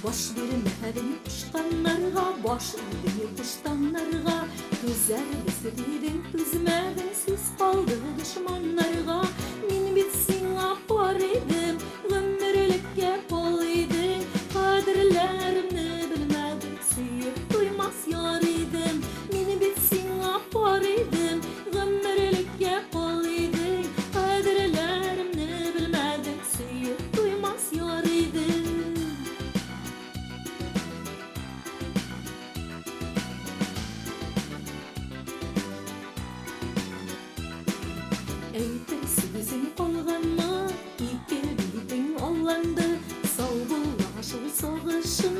Boş vermedim kuştanlarga, boş vermedim kuştanlarga. Güzel bizledin, üzmedin, siz kaldı düşmanlarga. Min bitsin apar idim, ömürlükке bol idim. Kadirlerimni bilmedim, suyup duymaz yar idim. Min bitsin apar idim, ömürlükke bol idim. Kadirlerimni bilmedim, suyup duymaz yar idim. Eytesi bizim olganma, iki bildiğin olandı. Sağ bul aşıl soğuşun